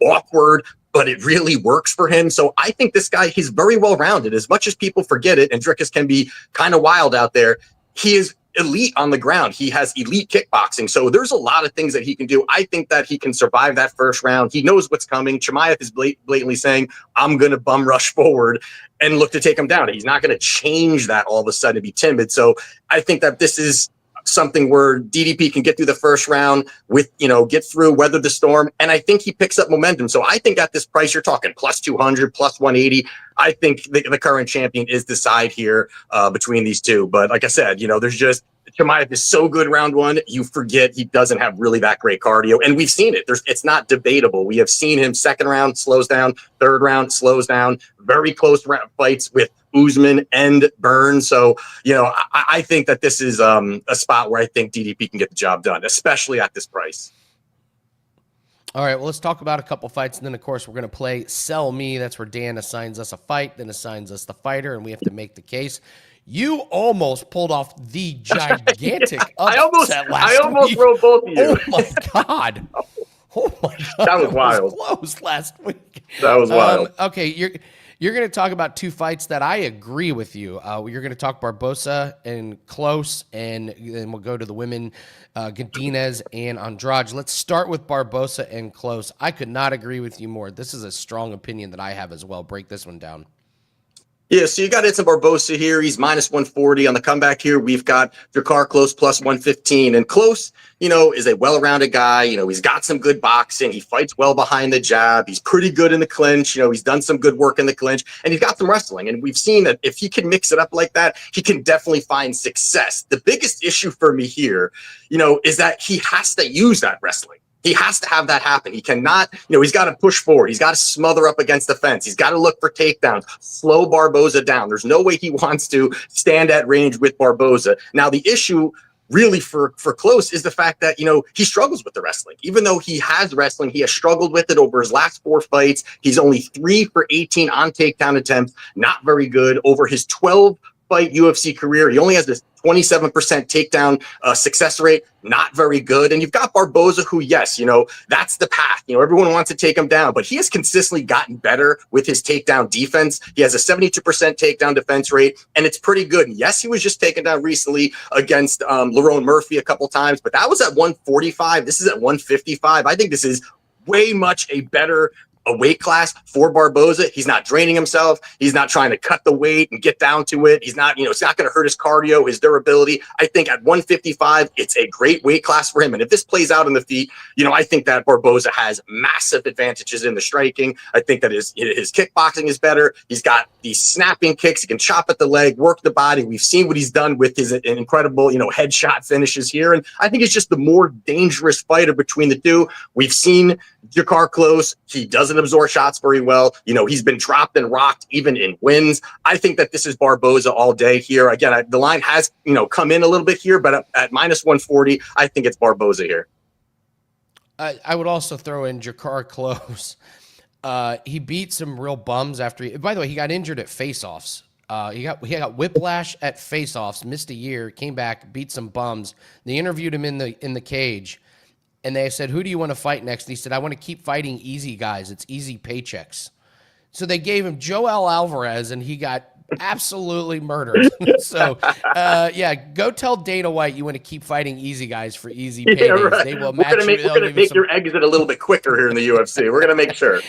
awkward, but it really works for him. So I think this guy, he's very well-rounded. As much as people forget it, and Dricus can be kind of wild out there, he is elite on the ground. He has elite kickboxing. So there's a lot of things that he can do. I think that he can survive that first round. He knows what's coming. Chimaev is blatantly saying, I'm going to bum rush forward and look to take him down. He's not going to change that all of a sudden to be timid. So I think that this is something where DDP can get through the first round with, get through, weather the storm. And I think he picks up momentum. So I think at this price, you're talking plus 200, plus 180. I think the current champion is the side here between these two. But like I said, there's just Chimaev is so good round 1. You forget he doesn't have really that great cardio. And we've seen it. It's not debatable. We have seen him 2nd round slows down, 3rd round slows down, very close fights with Usman and Burns. So, I think that this is a spot where I think DDP can get the job done, especially at this price. All right, well, let's talk about a couple fights, and then, of course, we're going to play Sell Me. That's where Dan assigns us a fight, then assigns us the fighter, and we have to make the case. You almost pulled off the gigantic I upset last almost week. wrote both of you. Oh my God. Oh my God. That was wild. Close last week. That was wild. Okay, you're going to talk about two fights that I agree with you. You're going to talk Barboza and Klose, and then we'll go to the women, Godinez and Andrade. Let's start with Barboza and Klose. I could not agree with you more. This is a strong opinion that I have as well. Break this one down. Yeah, so you got Edson Barboza here. He's minus 140. On the comeback here, we've got Jakar Klose plus 115. And Klose, is a well-rounded guy. He's got some good boxing. He fights well behind the jab. He's pretty good in the clinch. He's done some good work in the clinch. And he's got some wrestling. And we've seen that if he can mix it up like that, he can definitely find success. The biggest issue for me here, is that he has to use that wrestling. He has to have that happen. He cannot, he's got to push forward. He's got to smother up against the fence. He's got to look for takedowns, slow Barboza down. There's no way he wants to stand at range with Barboza. Now, the issue really for Klose is the fact that, he struggles with the wrestling. Even though he has wrestling, he has struggled with it over his last 4 fights. He's only 3 for 18 on takedown attempts. Not very good. Over his 12-fight UFC career, he only has this 27% takedown success rate, not very good. And you've got Barboza, who, yes, that's the path. Everyone wants to take him down, but he has consistently gotten better with his takedown defense. He has a 72% takedown defense rate, and it's pretty good. And yes, he was just taken down recently against Lerone Murphy a couple times, but that was at 145. This is at 155. I think this is way much a better weight class for Barboza. He's not draining himself. He's not trying to cut the weight and get down to it. He's not, it's not going to hurt his cardio, his durability. I think at 155, it's a great weight class for him. And if this plays out in the feet, I think that Barboza has massive advantages in the striking. I think that his kickboxing is better. He's got these snapping kicks. He can chop at the leg, work the body. We've seen what he's done with his incredible, headshot finishes here. And I think it's just the more dangerous fighter between the two. We've seen Jakar Klose. He doesn't absorb shots very well. He's been dropped and rocked even in wins. I think that this is Barboza all day here. Again, the line has, come in a little bit here, but at minus 140, I think it's Barboza here. I would also throw in Jakar Klose. He beat some real bums after by the way, he got injured at face-offs. He got whiplash at face-offs, missed a year, came back, beat some bums. They interviewed him in the cage. And they said, who do you want to fight next? And he said, I want to keep fighting easy guys. It's easy paychecks. So they gave him Joel Alvarez, and he got absolutely murdered. So, go tell Dana White you want to keep fighting easy guys for easy paydays. Yeah, right. They will match you. We're going to make your exit a little bit quicker here in the UFC. We're going to make sure.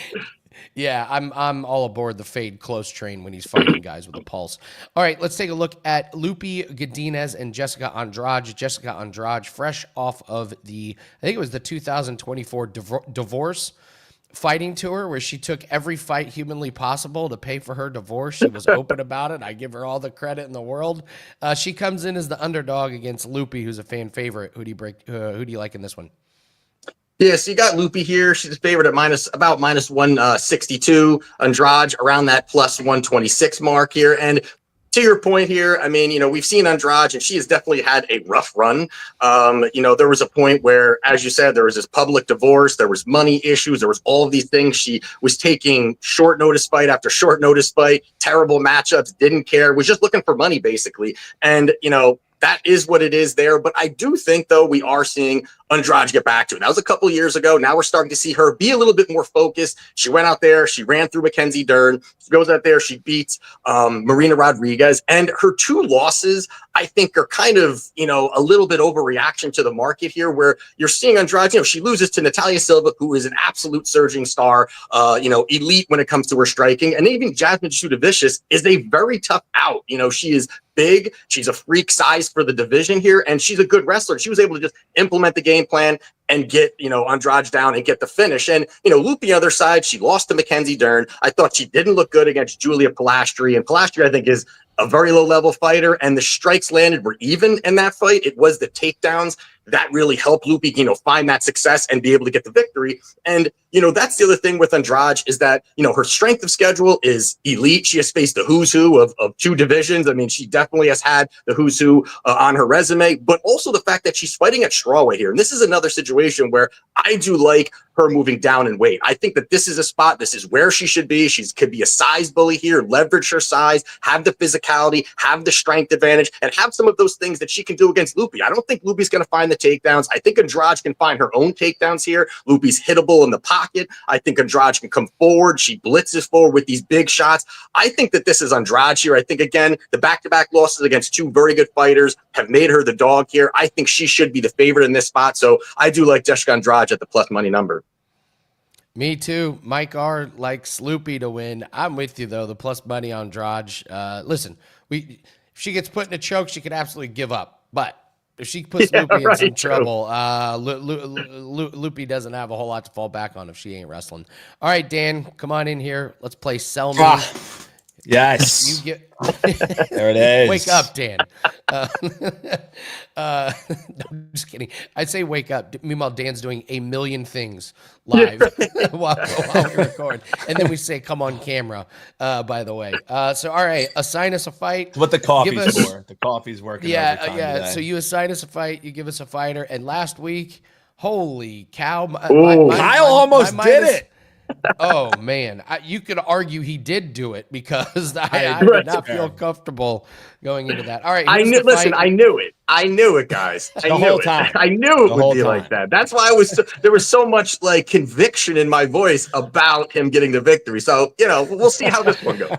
Yeah, I'm all aboard the fade close train when he's fighting guys with a pulse. All right, let's take a look at Lupi Godinez and Jessica Andrade. Jessica Andrade, fresh off of I think it was the 2024 divorce fighting tour where she took every fight humanly possible to pay for her divorce. She was open about it. I give her all the credit in the world. She comes in as the underdog against Lupi, who's a fan favorite. Who do you like in this one? Yeah, so you got Lupi here. She's favored at about minus 162. Andrade around that plus 126 mark here. And to your point here, I mean, we've seen Andrade, and she has definitely had a rough run. There was a point where, as you said, there was this public divorce, there was money issues, there was all of these things. She was taking short notice fight after short notice fight, terrible matchups, didn't care, was just looking for money, basically. And, that is what it is there. But I do think, though, we are seeing Andrade get back to it. That was a couple years ago. Now we're starting to see her be a little bit more focused. She went out there. She ran through Mackenzie Dern. She goes out there. She beats Marina Rodriguez. And her 2 losses, I think, are kind of, a little bit overreaction to the market here, where you're seeing Andrade, she loses to Natalia Silva, who is an absolute surging star, elite when it comes to her striking. And even Jasmine Chudovicius is a very tough out. She is big. She's a freak size for the division here, and she's a good wrestler. She was able to just implement the game plan and get, Andrade down and get the finish. And, Lupi, the other side, she lost to Mackenzie Dern. I thought she didn't look good against Julia Palastri, and Palastri, I think, is a very low-level fighter, and the strikes landed were even in that fight. It was the takedowns that really helped Loopy, find that success and be able to get the victory. And, that's the other thing with Andrade is that, her strength of schedule is elite. She has faced the who's who of two divisions. I mean, she definitely has had the who's who on her resume, but also the fact that she's fighting at strawweight here. And this is another situation where I do like her moving down in weight. I think that this is a spot. This is where she should be. She could be a size bully here, leverage her size, have the physicality, have the strength advantage, and have some of those things that she can do against Loopy. I don't think Loopy's going to find the takedowns. I think Andrade can find her own takedowns here. Loopy's hittable in the pocket. I think Andrade can come forward. She blitzes forward with these big shots. I think that this is Andrade here. I think, again, the back-to-back losses against two very good fighters have made her the dog here. I think she should be the favorite in this spot. So I do like Jessica Andrade at the plus money number. Me too. Mike R likes Loopy to win. I'm with you, though. The plus money on Andrade. Listen, if she gets put in a choke, she could absolutely give up. But if she puts Loopy in some trouble, Loopy doesn't have a whole lot to fall back on if she ain't wrestling. All right, Dan, come on in here. Let's play Sell Me. Yes. You get There it is. Wake up, Dan. No, I'm just kidding. I'd say wake up. Meanwhile, Dan's doing a million things live while we record. And then we say, come on camera, by the way. So, all right, assign us a fight. It's what the coffee's for. The coffee's working overtime today. So you assign us a fight. You give us a fighter. And last week, holy cow. Kyle almost did it. Oh, man. You could argue he did do it because I did not feel comfortable going into that. All right. I knew it. I knew it, guys. I knew it would be like that. That's why there was so much like conviction in my voice about him getting the victory. So, we'll see how this one goes.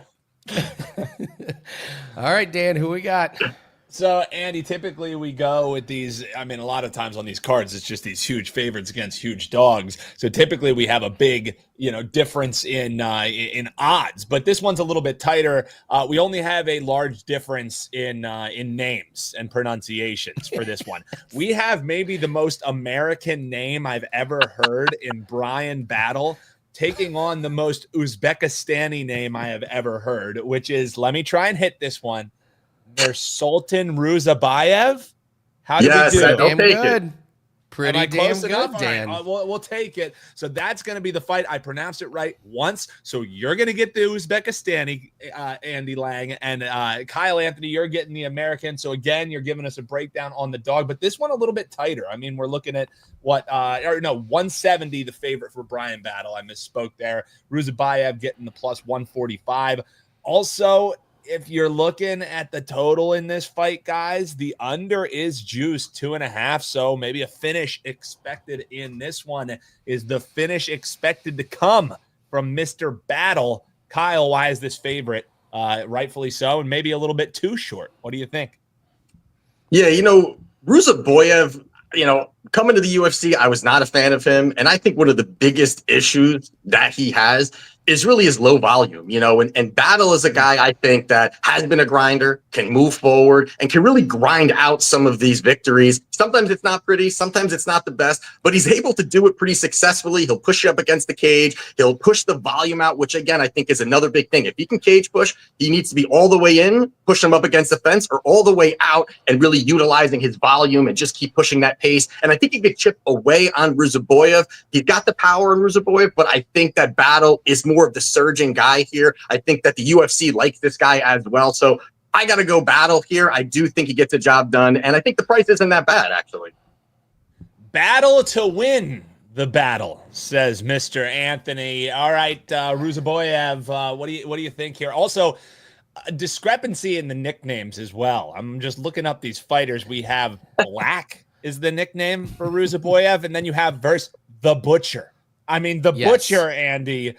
All right, Dan, who we got? So, Andy, typically we go with these. I mean, a lot of times on these cards, it's just these huge favorites against huge dogs. So typically we have a big, difference in odds. But this one's a little bit tighter. We only have a large difference in names and pronunciations for this one. We have maybe the most American name I've ever heard in Brian Battle, taking on the most Uzbekistani name I have ever heard, which is, let me try and hit this one. There's Sultan Ruziboev. How do we do? Damn good. Pretty damn good, enough? Dan. Right, we'll take it. So that's going to be the fight. I pronounced it right once. So you're going to get the Uzbekistani, Andy Lang, and Kyle Anthony, you're getting the American. So again, you're giving us a breakdown on the dog, but this one a little bit tighter. I mean, we're looking at 170, the favorite for Brian Battle. I misspoke there. Ruziboev getting the plus 145. Also, if you're looking at the total in this fight, guys, the under is juiced 2.5. So maybe a finish expected in this one. Is the finish expected to come from Mr. Battle? Kyle, why is this favorite rightfully so, and maybe a little bit too short? What do you think? Yeah, Ruziboev, coming to the UFC, I was not a fan of him. And I think one of the biggest issues that he has is really his low volume, and Battle is a guy I think that has been a grinder, can move forward, and can really grind out some of these victories. Sometimes it's not pretty, sometimes it's not the best, but he's able to do it pretty successfully. He'll push you up against the cage. He'll push the volume out, which again, I think is another big thing. If he can cage push, he needs to be all the way in, push him up against the fence, or all the way out and really utilizing his volume and just keep pushing that pace. And I think he could chip away on Ruziboev. He's got the power in Ruziboev, but I think that Battle is more of the surging guy here. I think that the UFC likes this guy as well. So I got to go Battle here. I do think he gets the job done. And I think the price isn't that bad, actually. Battle to win the battle, says Mr. Anthony. All right, Ruziboev, what do you think here? Also, a discrepancy in the nicknames as well. I'm just looking up these fighters. We have Black is the nickname for Ruziboev, and then you have versus the Butcher. I mean, the Butcher, Andy.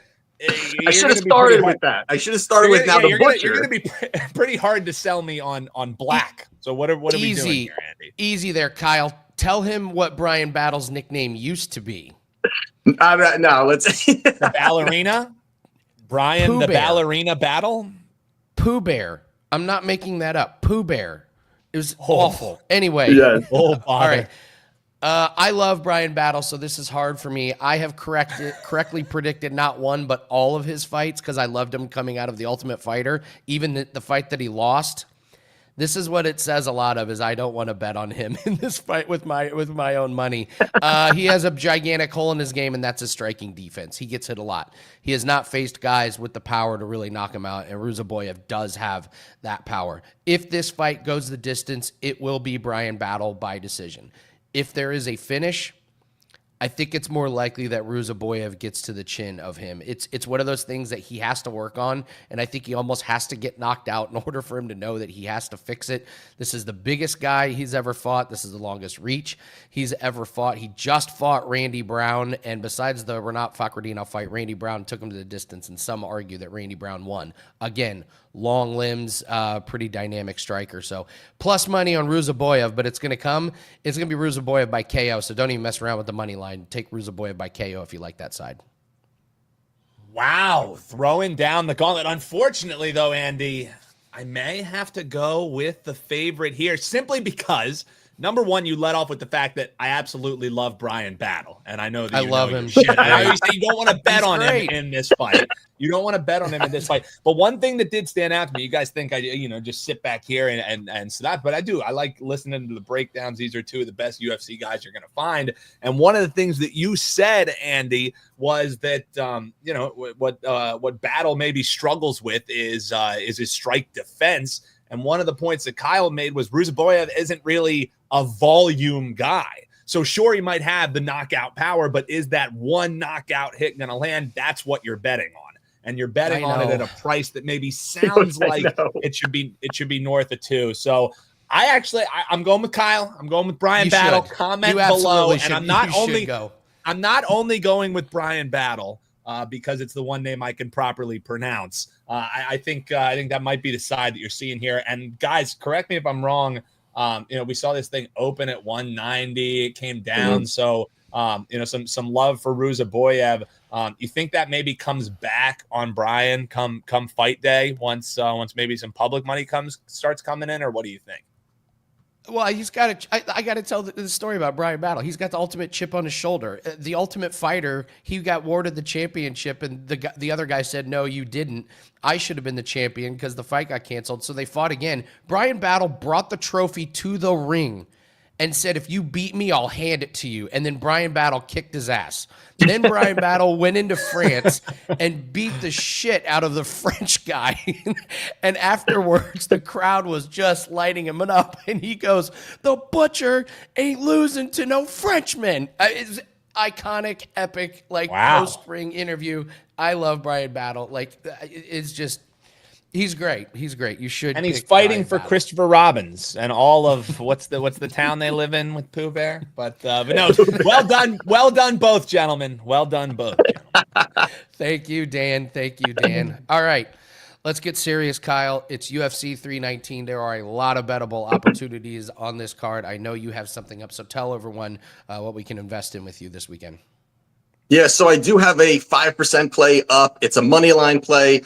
I should have started with that. I should have started with now the Butcher. You're going to be pretty hard to sell me on Black. So what are we doing here, Andy? Easy there, Kyle. Tell him what Brian Battle's nickname used to be. No, let's the ballerina. Brian Pooh the Bear. Ballerina Battle. Pooh Bear. I'm not making that up. Pooh Bear. It was awful. Anyway. Yeah. All right. I love Brian Battle, so this is hard for me. I have correctly predicted not one, but all of his fights because I loved him coming out of The Ultimate Fighter, even the fight that he lost. This is what it says a lot of, is I don't want to bet on him in this fight with my own money. He has a gigantic hole in his game, and that's his striking defense. He gets hit a lot. He has not faced guys with the power to really knock him out, and Ruziboev does have that power. If this fight goes the distance, it will be Bryan Battle by decision. If there is a finish, I think it's more likely that Ruziboev gets to the chin of him. It's one of those things that he has to work on, and I think he almost has to get knocked out in order for him to know that he has to fix it. This is the biggest guy he's ever fought. This is the longest reach he's ever fought. He just fought Randy Brown, and besides the Renat Fakhreddinov fight, Randy Brown took him to the distance, and some argue that Randy Brown won. Again, long limbs, pretty dynamic striker. So plus money on Ruziboev, but it's going to be Ruziboev by KO, so don't even mess around with the money line. Take Ruziboev by KO if you like that side. Wow, throwing down the gauntlet. Unfortunately, though, Andy, I may have to go with the favorite here simply because, number one, you let off with the fact that I absolutely love Bryan Battle, and I know that I love him. I know you say you don't want to bet on him in this fight. You don't want to bet on him in this fight. But one thing that did stand out to me, you guys think I, just sit back here and so that, but I do. I like listening to the breakdowns. These are two of the best UFC guys you're going to find. And one of the things that you said, Andy, was that what Battle maybe struggles with is his strike defense. And one of the points that Kyle made was Ruziboev isn't really a volume guy. So sure, he might have the knockout power, but is that one knockout hit going to land? That's what you're betting on. And you're betting on it at a price that maybe sounds like it should be north of 2. So I'm going with Kyle. I'm going with Bryan Battle. Comment below. And I'm not only going with Bryan Battle because it's the one name I can properly pronounce. I think that might be the side that you're seeing here. And guys, correct me if I'm wrong. We saw this thing open at 190. It came down. Mm-hmm. So, some love for Ruziboev. You think that maybe comes back on Bryan come fight day once maybe some public money starts coming in, or what do you think? Well, I got to tell the story about Bryan Battle. He's got the ultimate chip on his shoulder. The Ultimate Fighter, he got awarded the championship, and the other guy said, no, you didn't. I should have been the champion because the fight got canceled, so they fought again. Bryan Battle brought the trophy to the ring and said, if you beat me, I'll hand it to you. And then Bryan Battle kicked his ass. Then Bryan Battle went into France and beat the shit out of the French guy. And afterwards, the crowd was just lighting him up. And he goes, the butcher ain't losing to no Frenchman. It's iconic, epic, post-ring interview. I love Bryan Battle. It's just... He's great. You should. And he's fighting for Christopher Robbins and all of what's the town they live in with Pooh Bear. But no, well done, both gentlemen. Well done, both. Thank you, Dan. All right, let's get serious, Kyle. It's UFC 319. There are a lot of bettable opportunities on this card. I know you have something up, so tell everyone what we can invest in with you this weekend. Yeah, so I do have a 5% play up. It's a money line play.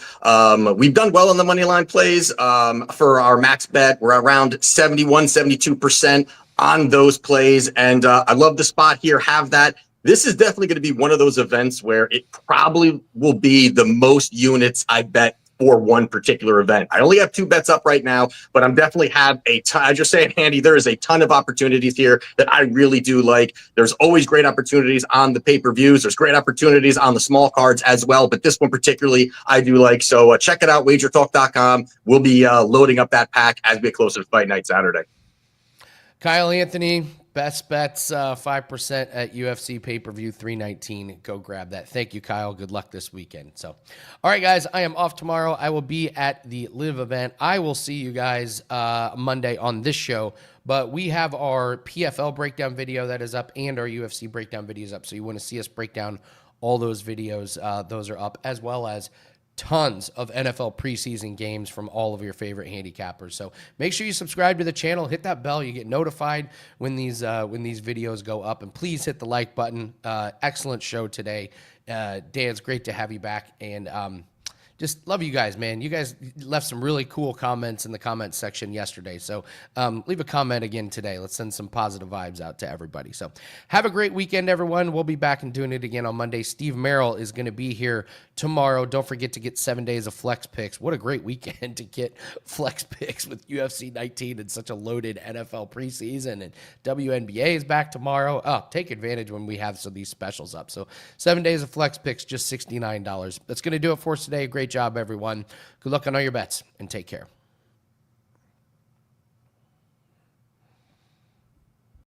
We've done well on the money line plays. For our max bet, we're around 71, 72% on those plays. And I love the spot here. Have that. This is definitely going to be one of those events where it probably will be the most units I bet for one particular event. I only have 2 bets up right now, but I'm definitely have a ton. As you're saying, Andy, there is a ton of opportunities here that I really do like. There's always great opportunities on the pay-per-views. There's great opportunities on the small cards as well, but this one particularly I do like. So check it out, WagerTalk.com. We'll be loading up that pack as we get closer to fight night Saturday. Kyle Anthony, best bets, 5% at UFC pay-per-view 319. Go grab that. Thank you, Kyle. Good luck this weekend. So, all right, guys, I am off tomorrow. I will be at the Live event. I will see you guys Monday on this show, but we have our PFL breakdown video that is up and our UFC breakdown video is up. So you want to see us break down all those videos. Those are up, as well as tons of NFL preseason games from all of your favorite handicappers. So make sure you subscribe to the channel, hit that bell. You get notified when these videos go up, and please hit the like button. Excellent show today. Dan, it's great to have you back. And just love you guys, man. You guys left some really cool comments in the comment section yesterday. So leave a comment again today. Let's send some positive vibes out to everybody. So have a great weekend, everyone. We'll be back and doing it again on Monday. Steve Merril is going to be here tomorrow. Don't forget to get 7 days of flex picks. What a great weekend to get flex picks with UFC 19 and such a loaded NFL preseason, and WNBA is back tomorrow. Oh, take advantage when we have some of these specials up. So 7 days of flex picks, just $69. That's going to do it for us today. Great job, everyone. Good luck on all your bets, and take care.